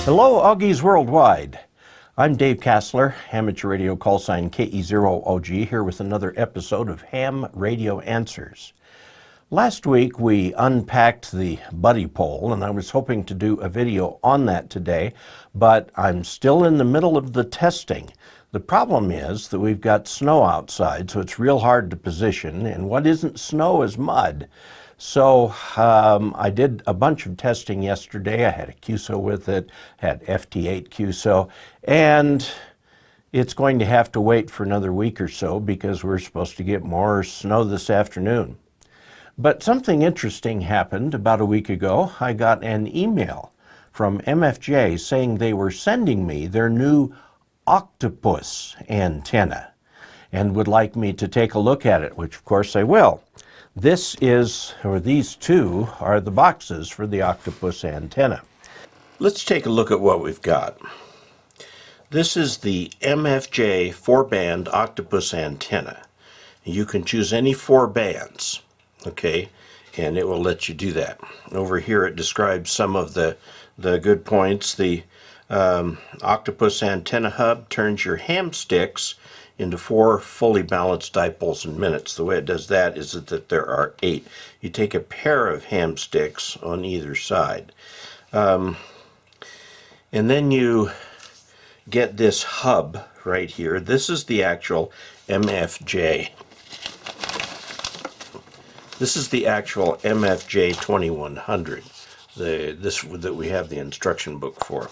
Hello, Augies Worldwide. I'm Dave Kassler, amateur radio call sign KE0OG, here with another episode of Ham Radio Answers. Last week we unpacked the buddy pole, and I was hoping to do a video on that today, but I'm still in the middle of the testing. The problem is that we've got snow outside, so it's real hard to position, and what isn't snow is mud. So I did a bunch of testing yesterday. I had a QSO with it, had FT8 QSO, and it's going to have to wait for another week or so because we're supposed to get more snow this afternoon. But something interesting happened about a week ago. I got an email from MFJ saying they were sending me their new Octopus antenna and would like me to take a look at it, which of course I will. These two are the boxes for the Octopus antenna. Let's take a look at what we've got. This is the MFJ 4-band Octopus antenna. You can choose any 4 bands, okay, and it will let you do that. Over here it describes some of the good points. The Octopus antenna hub turns your hamsticks into 4 fully balanced dipoles in minutes. The way it does that is that there are 8. You take a pair of hamsticks on either side. And then you get this hub right here. This is the actual MFJ. This is the actual MFJ-2104, this that we have the instruction book for.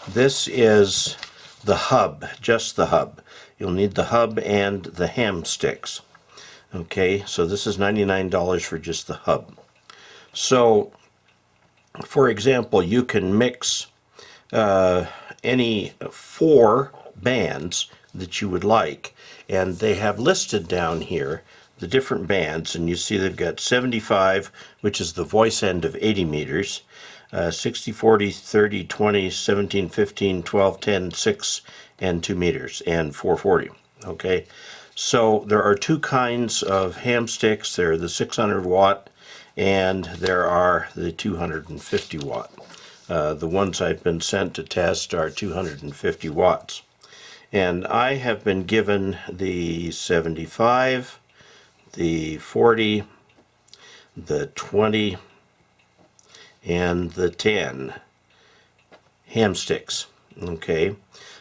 This is the hub, just the hub. You'll need the hub and the hamsticks. Okay, so this is $99 for just the hub. So, for example, you can mix any 4 bands that you would like, and they have listed down here the different bands, and you see they've got 75, which is the voice end of 80 meters, 60, 40, 30, 20, 17, 15, 12, 10, 6, and 2 meters, and 440. Okay, so there are 2 kinds of hamsticks. There are the 600 watt, and there are the 250 watt. The ones I've been sent to test are 250 watts. And I have been given the 75, the 40, the 20, and the 10 hamsticks. Okay,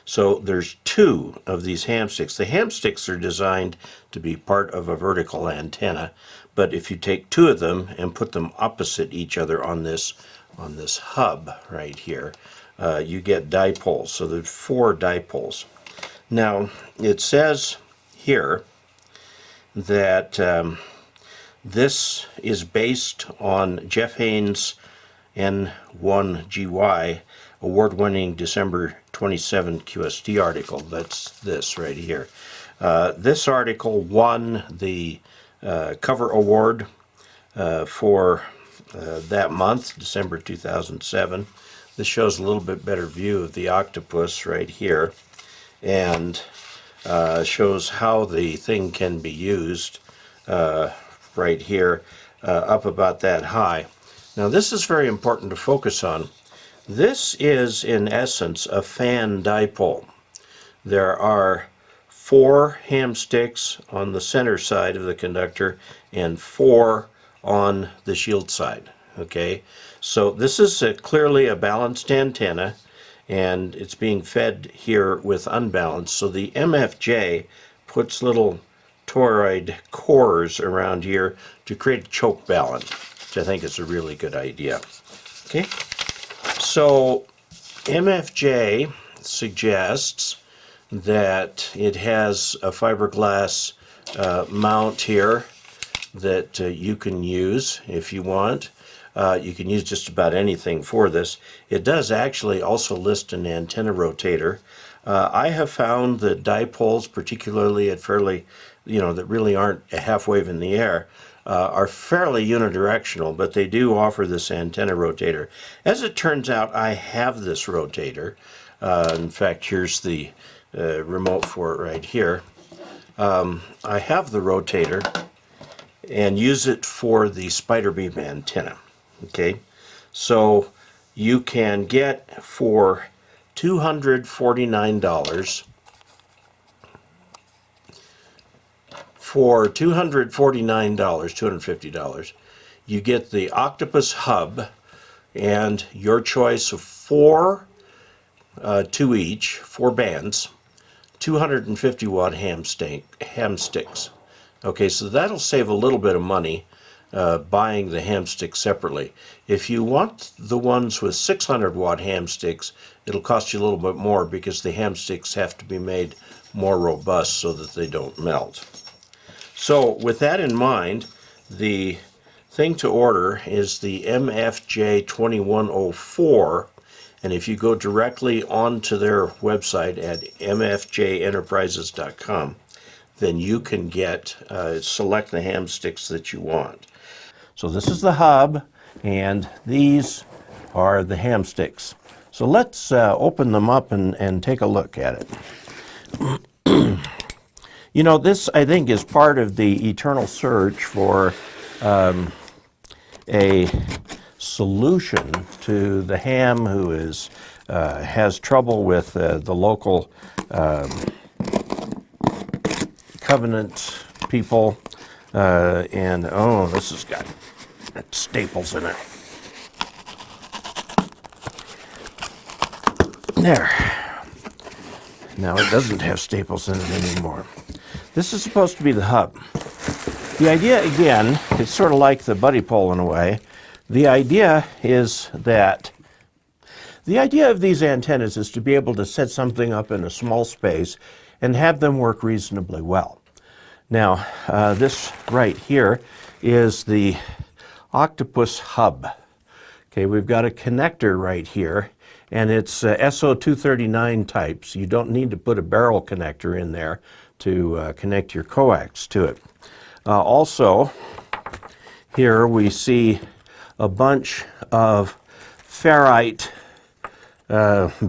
so there's 2 of these hamsticks. The hamsticks are designed to be part of a vertical antenna, but if you take 2 of them and put them opposite each other on this hub right here, you get dipoles. So there's 4 dipoles. Now it says here that this is based on Jeff Haynes' N1GY award-winning December 27 QST article. That's this right here. This article won the cover award for that month, December 2007. This shows a little bit better view of the octopus right here, and shows how the thing can be used right here, up about that high. Now this is very important to focus on. This is in essence a fan dipole. There are 4 hamsticks on the center side of the conductor and 4 on the shield side. Okay, so this is clearly a balanced antenna, and it's being fed here with unbalanced. So the MFJ puts little toroid cores around here to create a choke balance, which I think is a really good idea. Okay, so MFJ suggests that it has a fiberglass mount here that you can use if you want. You can use just about anything for this. It does actually also list an antenna rotator. I have found that dipoles, particularly at fairly, that really aren't a half wave in the air, are fairly unidirectional, but they do offer this antenna rotator. As it turns out, I have this rotator. In fact, here's the remote for it right here. I have the rotator and use it for the spider beam antenna. Okay, so you can get for $249. For $250, you get the Octopus Hub and your choice of four, two each, four bands, 250 watt ham sticks. Okay, so that'll save a little bit of money buying the ham sticks separately. If you want the ones with 600 watt ham sticks, it'll cost you a little bit more because the ham sticks have to be made more robust so that they don't melt. So with that in mind, the thing to order is the MFJ-2104, and if you go directly onto their website at mfjenterprises.com, then you can get select the ham sticks that you want. So this is the hub, and these are the ham sticks. So let's open them up and take a look at it. You know, this, I think, is part of the eternal search for a solution to the ham who has trouble with the local covenant people. And, oh, this has got staples in it. There. Now it doesn't have staples in it anymore. This is supposed to be the hub. The idea, again, it's sort of like the buddy pole in a way. The idea is that the idea of these antennas is to be able to set something up in a small space and have them work reasonably well. Now, this right here is the Octopus Hub. Okay, we've got a connector right here, and it's SO239 type, so you don't need to put a barrel connector in there to connect your coax to it. Also, here we see a bunch of ferrite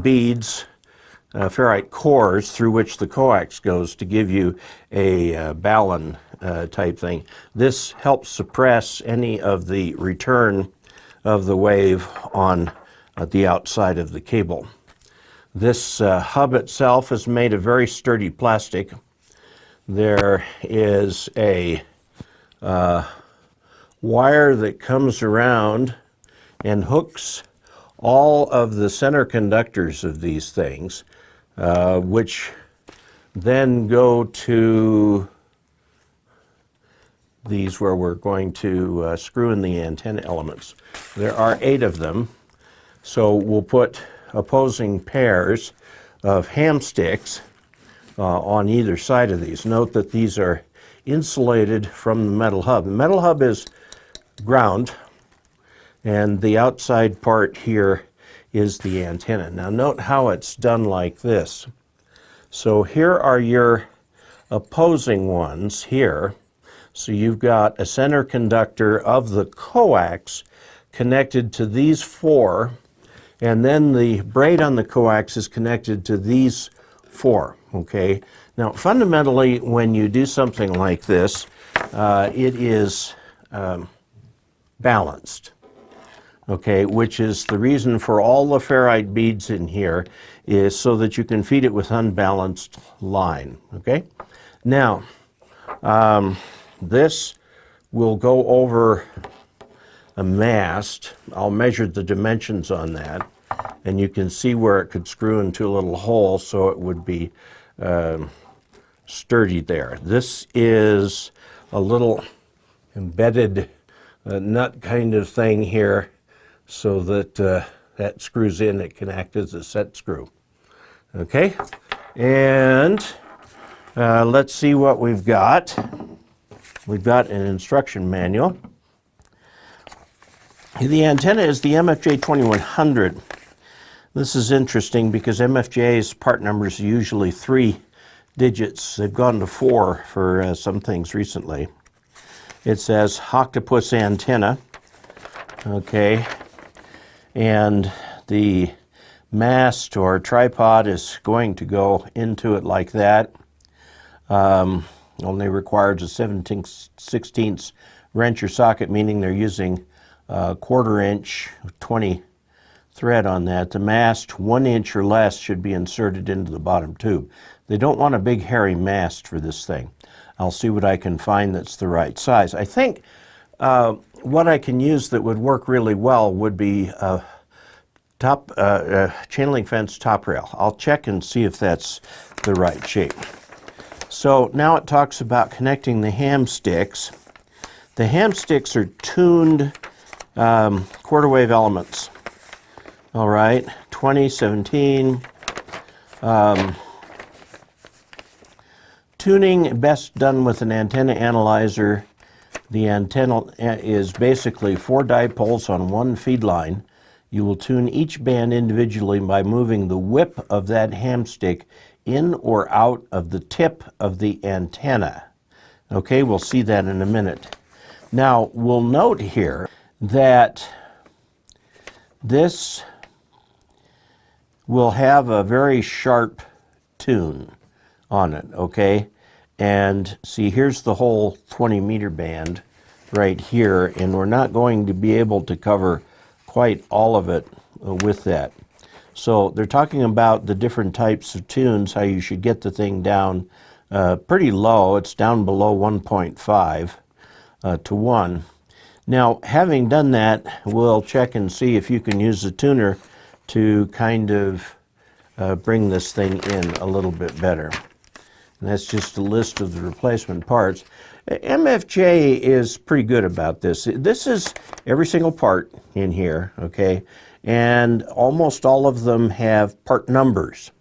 beads, ferrite cores through which the coax goes to give you a balun type thing. This helps suppress any of the return of the wave on the outside of the cable. This hub itself is made of very sturdy plastic. There is a wire that comes around and hooks all of the center conductors of these things, which then go to these where we're going to screw in the antenna elements. There are 8 of them, so we'll put opposing pairs of ham sticks on either side of these. Note that these are insulated from the metal hub. The metal hub is ground, and the outside part here is the antenna. Now note how it's done like this. So here are your opposing ones here. So you've got a center conductor of the coax connected to these 4, and then the braid on the coax is connected to these 4. Okay. Now fundamentally, when you do something like this, it is balanced. Okay, which is the reason for all the ferrite beads in here, is so that you can feed it with unbalanced line. Okay. Now, this will go over a mast. I'll measure the dimensions on that, and you can see where it could screw into a little hole so it would be sturdy there. This is a little embedded nut kind of thing here, so that that screws in. It can act as a set screw. Okay, and let's see what we've got. We've got an instruction manual. The antenna is the MFJ-2100. This is interesting because MFJ's part numbers are usually 3 digits. They've gone to 4 for some things recently. It says Octopus Antenna. Okay, and the mast or tripod is going to go into it like that. Only requires a 17/16 wrench or socket, meaning they're using 1/4 inch 23 thread on that. The mast, 1 inch or less, should be inserted into the bottom tube. They don't want a big hairy mast for this thing. I'll see what I can find that's the right size. I think what I can use that would work really well would be chain link fence top rail. I'll check and see if that's the right shape. So now it talks about connecting the hamsticks. The hamsticks are tuned quarter wave elements. All right, 20, 17. Tuning best done with an antenna analyzer. The antenna is basically 4 dipoles on 1 feed line. You will tune each band individually by moving the whip of that hamstick in or out of the tip of the antenna. Okay, we'll see that in a minute. Now, we'll note here that this will have a very sharp tune on it, okay? And see, here's the whole 20-meter band right here, and we're not going to be able to cover quite all of it with that. So they're talking about the different types of tunes, how you should get the thing down pretty low. It's down below 1.5 to 1. Now, having done that, we'll check and see if you can use the tuner to kind of bring this thing in a little bit better. And that's just a list of the replacement parts. MFJ is pretty good about this. This is every single part in here, okay? And almost all of them have part numbers.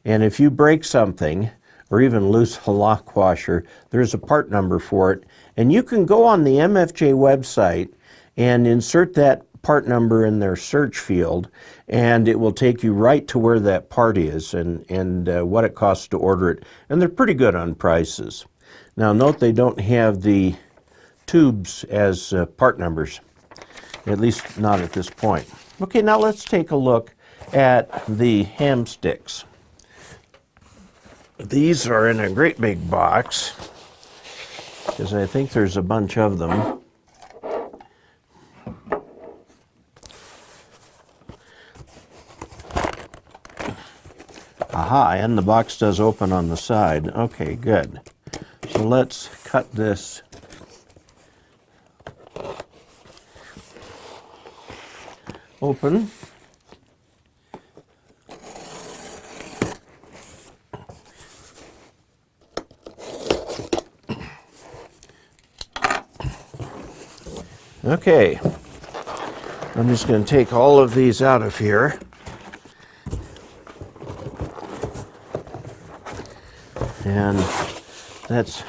And if you break something, or even lose a lock washer, there's a part number for it. And you can go on the MFJ website and insert that part number in their search field, and it will take you right to where that part is and what it costs to order it. And they're pretty good on prices. Now note they don't have the tubes as part numbers, at least not at this point. Okay, now let's take a look at the hamsticks. These are in a great big box, because I think there's a bunch of them. Aha, and the box does open on the side. Okay, good. So let's cut this open. Okay, I'm just going to take all of these out of here. And that's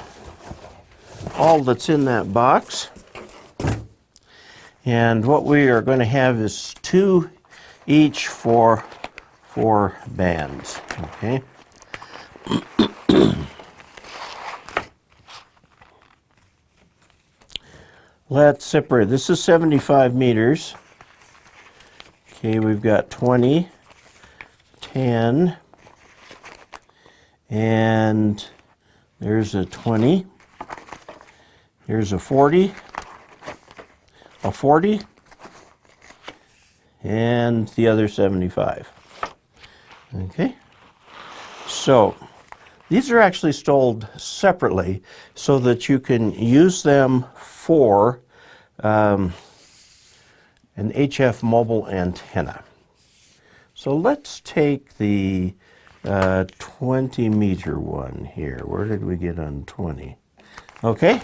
all that's in that box. And what we are going to have is 2 each for 4 bands, okay? Let's separate. This is 75 meters. Okay, we've got 20, 10, and there's a 20. Here's a 40, and the other 75. Okay, so these are actually sold separately so that you can use them for an HF mobile antenna. So let's take the 20-meter one here. Where did we get on 20? Okay,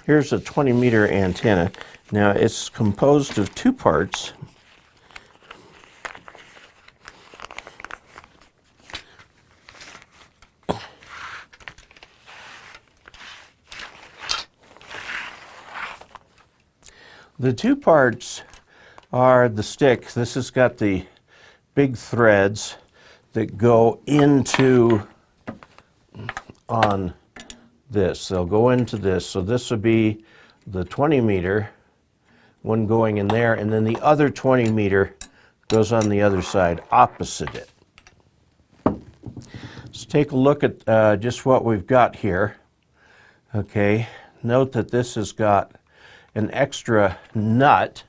here's a 20-meter antenna. Now it's composed of 2 parts. The 2 parts are the stick. This has got the big threads that go into on this. They'll go into this. So this would be the 20-meter, one going in there, and then the other 20-meter goes on the other side opposite it. Let's take a look at just what we've got here. Okay, note that this has got an extra nut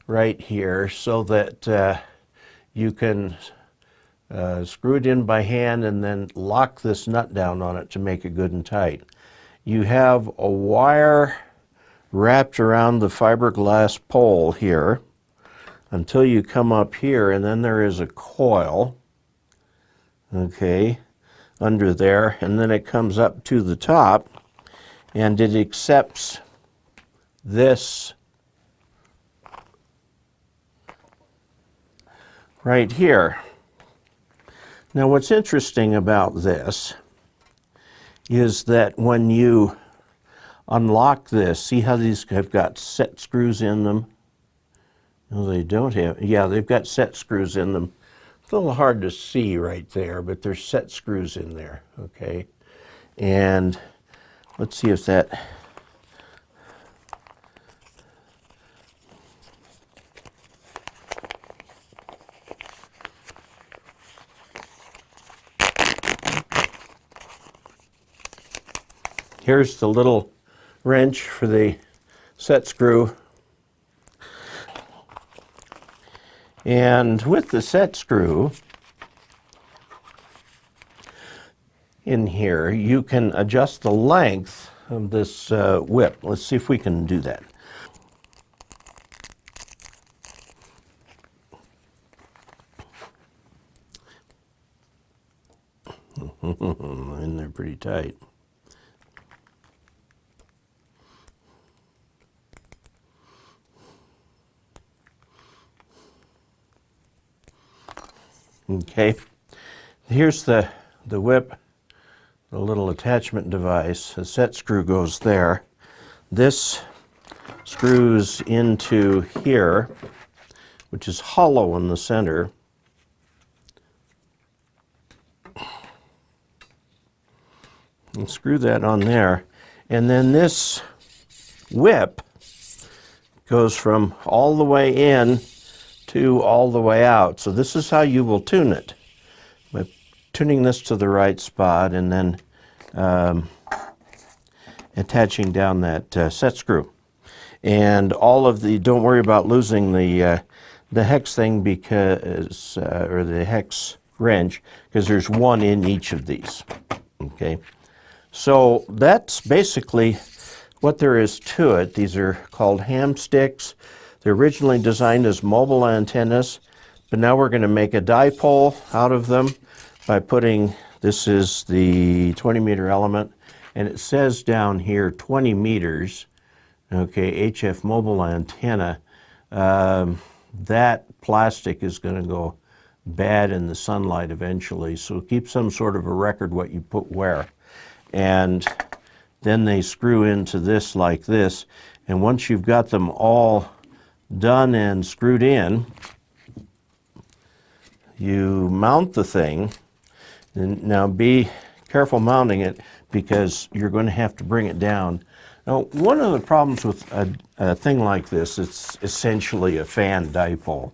right here so that you can screw it in by hand and then lock this nut down on it to make it good and tight. You have a wire wrapped around the fiberglass pole here until you come up here, and then there is a coil, okay, under there, and then it comes up to the top, and it accepts this right here. Now what's interesting about this is that when you unlock this, see how these have got set screws in them? No, they don't have, yeah, they've got set screws in them. It's a little hard to see right there, but there's set screws in there, okay? And let's see if that, here's the little wrench for the set screw. And with the set screw in here, you can adjust the length of this whip. Let's see if we can do that. And they're pretty tight. Okay, here's the whip, the little attachment device. The set screw goes there. This screws into here, which is hollow in the center. And screw that on there. And then this whip goes from all the way in to all the way out. So this is how you will tune it, by tuning this to the right spot and then attaching down that set screw. And all of the, don't worry about losing the hex thing because, or the hex wrench, because there's one in each of these, okay? So that's basically what there is to it. These are called hamsticks. They're originally designed as mobile antennas, but now we're going to make a dipole out of them by putting, this is the 20-meter element, and it says down here 20 meters, okay, HF mobile antenna. That plastic is going to go bad in the sunlight eventually, so keep some sort of a record what you put where. And then they screw into this like this, and once you've got them all done and screwed in, you mount the thing. And now be careful mounting it because you're going to have to bring it down. Now, one of the problems with a thing like this, it's essentially a fan dipole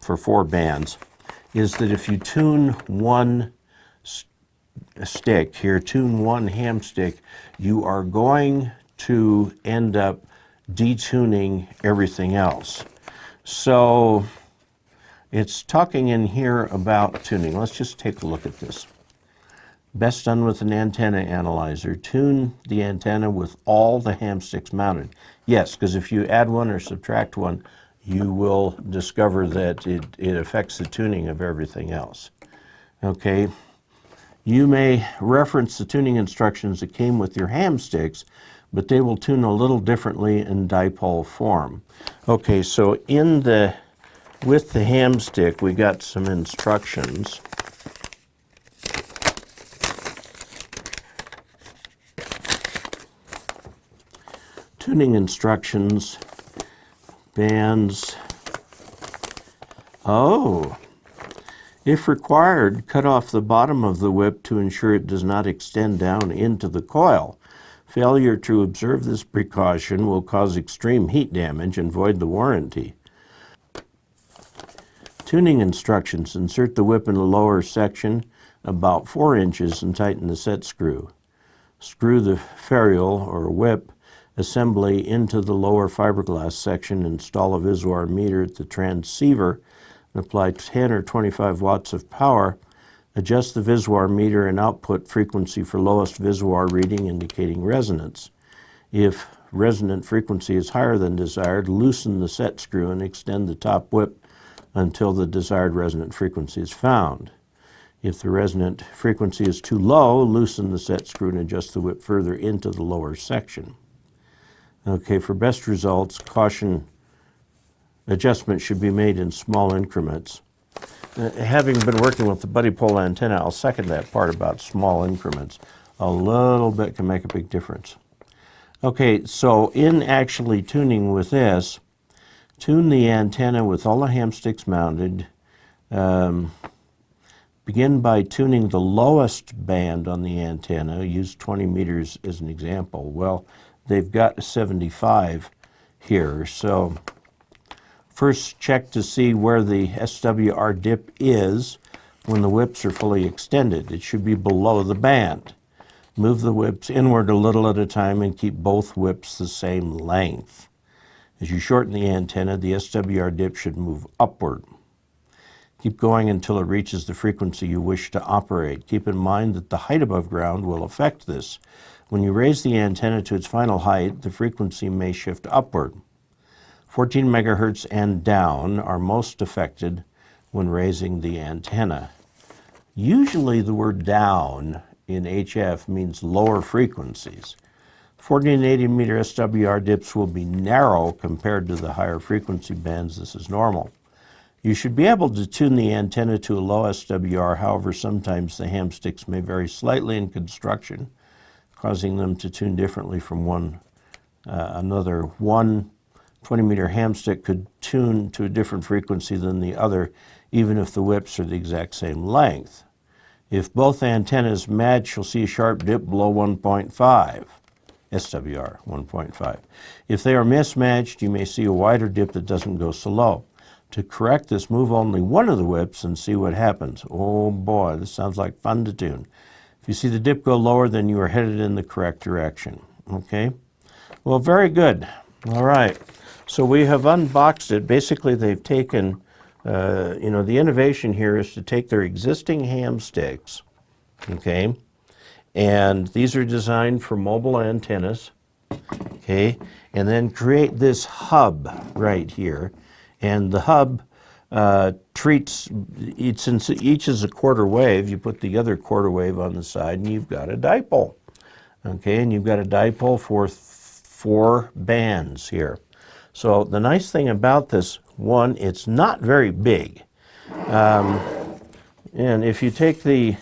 for 4 bands, is that if you tune one stick here, tune one ham stick, you are going to end up detuning everything else. So it's talking in here about tuning. Let's just take a look at this. Best done with an antenna analyzer. Tune the antenna with all the hamsticks mounted. Yes, because if you add one or subtract one, you will discover that it affects the tuning of everything else. Okay, you may reference the tuning instructions that came with your hamsticks, but they will tune a little differently in dipole form. Okay, so with the hamstick, we got some instructions. Tuning instructions, bands. Oh, if required, cut off the bottom of the whip to ensure it does not extend down into the coil. Failure to observe this precaution will cause extreme heat damage and void the warranty. Tuning instructions. Insert the whip in the lower section about 4 inches and tighten the set screw. Screw the ferrule or whip assembly into the lower fiberglass section. Install a visual meter at the transceiver and apply 10 or 25 watts of power, adjust the visuar meter and output frequency for lowest visuar reading indicating resonance. If resonant frequency is higher than desired, loosen the set screw and extend the top whip until the desired resonant frequency is found. If the resonant frequency is too low, loosen the set screw and adjust the whip further into the lower section. Okay, for best results, caution adjustment should be made in small increments. Having been working with the dipole antenna, I'll second that part about small increments. A little bit can make a big difference. Okay, so in actually tuning with this, tune the antenna with all the hamsticks mounted. Begin by tuning the lowest band on the antenna. Use 20 meters as an example. Well, they've got 75 here, so first check to see where the SWR dip is when the whips are fully extended. It should be below the band. Move the whips inward a little at a time and keep both whips the same length. As you shorten the antenna, the SWR dip should move upward. Keep going until it reaches the frequency you wish to operate. Keep in mind that the height above ground will affect this. When you raise the antenna to its final height, the frequency may shift upward. 14 megahertz and down are most affected when raising the antenna. Usually the word down in HF means lower frequencies. 40 and 80 meter SWR dips will be narrow compared to the higher frequency bands. This is normal. You should be able to tune the antenna to a low SWR, however, sometimes the hamsticks may vary slightly in construction, causing them to tune differently from another. One 20-meter hamstick could tune to a different frequency than the other, even if the whips are the exact same length. If both antennas match, you'll see a sharp dip below 1.5, SWR 1.5. If they are mismatched, you may see a wider dip that doesn't go so low. To correct this, move only one of the whips and see what happens. Oh boy, this sounds like fun to tune. If you see the dip go lower, then you are headed in the correct direction. Okay? Well, very good. All right. So we have unboxed it. Basically, they've taken, the innovation here is to take their existing hamsticks, okay, and these are designed for mobile antennas, okay, and then create this hub right here. And the hub treats, since each is a quarter wave, you put the other quarter wave on the side and you've got a dipole. Okay, and you've got a dipole for 4 bands here. So the nice thing about this, one, it's not very big. And if you take the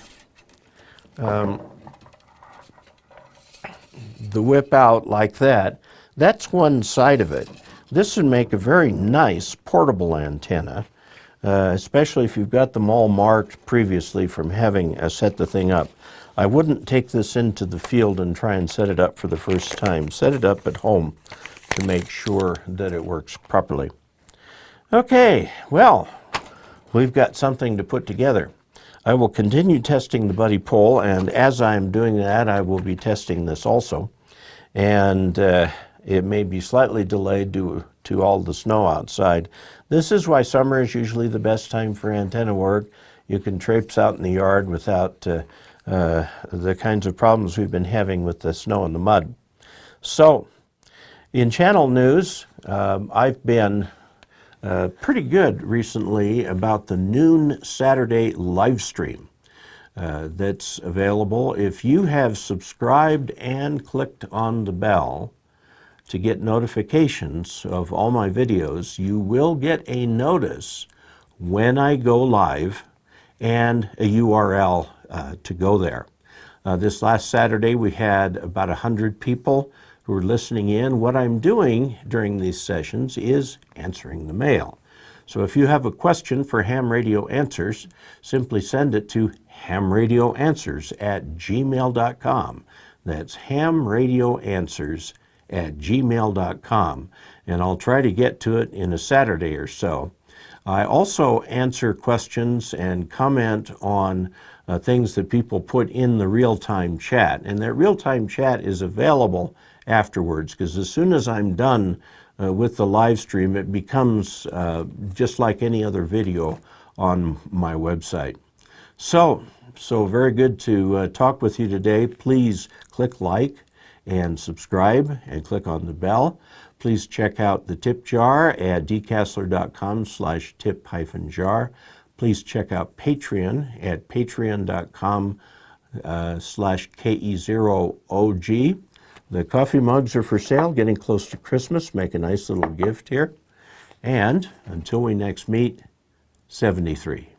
whip out like that, that's one side of it. This would make a very nice portable antenna, especially if you've got them all marked previously from having set the thing up. I wouldn't take this into the field and try and set it up for the first time. Set it up at home to make sure that it works properly. Okay, well, we've got something to put together. I will continue testing the dipole, and as I'm doing that, I will be testing this also. And it may be slightly delayed due to all the snow outside. This is why summer is usually the best time for antenna work. You can traipse out in the yard without the kinds of problems we've been having with the snow and the mud. So, in channel news, I've been pretty good recently about the noon Saturday live stream that's available. If you have subscribed and clicked on the bell to get notifications of all my videos, you will get a notice when I go live and a URL to go there. This last Saturday we had about 100 people who are listening in. What I'm doing during these sessions is answering the mail. So if you have a question for Ham Radio Answers, simply send it to hamradioanswers@gmail.com. That's hamradioanswers@gmail.com, and I'll try to get to it in a Saturday or so. I also answer questions and comment on things that people put in the real-time chat, and that real-time chat is available afterwards, because as soon as I'm done with the live stream, it becomes just like any other video on my website. So very good to talk with you today. Please click like and subscribe and click on the bell. Please check out the tip jar at dcasler.com/tip-jar. Please check out Patreon at patreon.com/KE0OG. The coffee mugs are for sale, getting close to Christmas. Make a nice little gift here. And until we next meet, 73.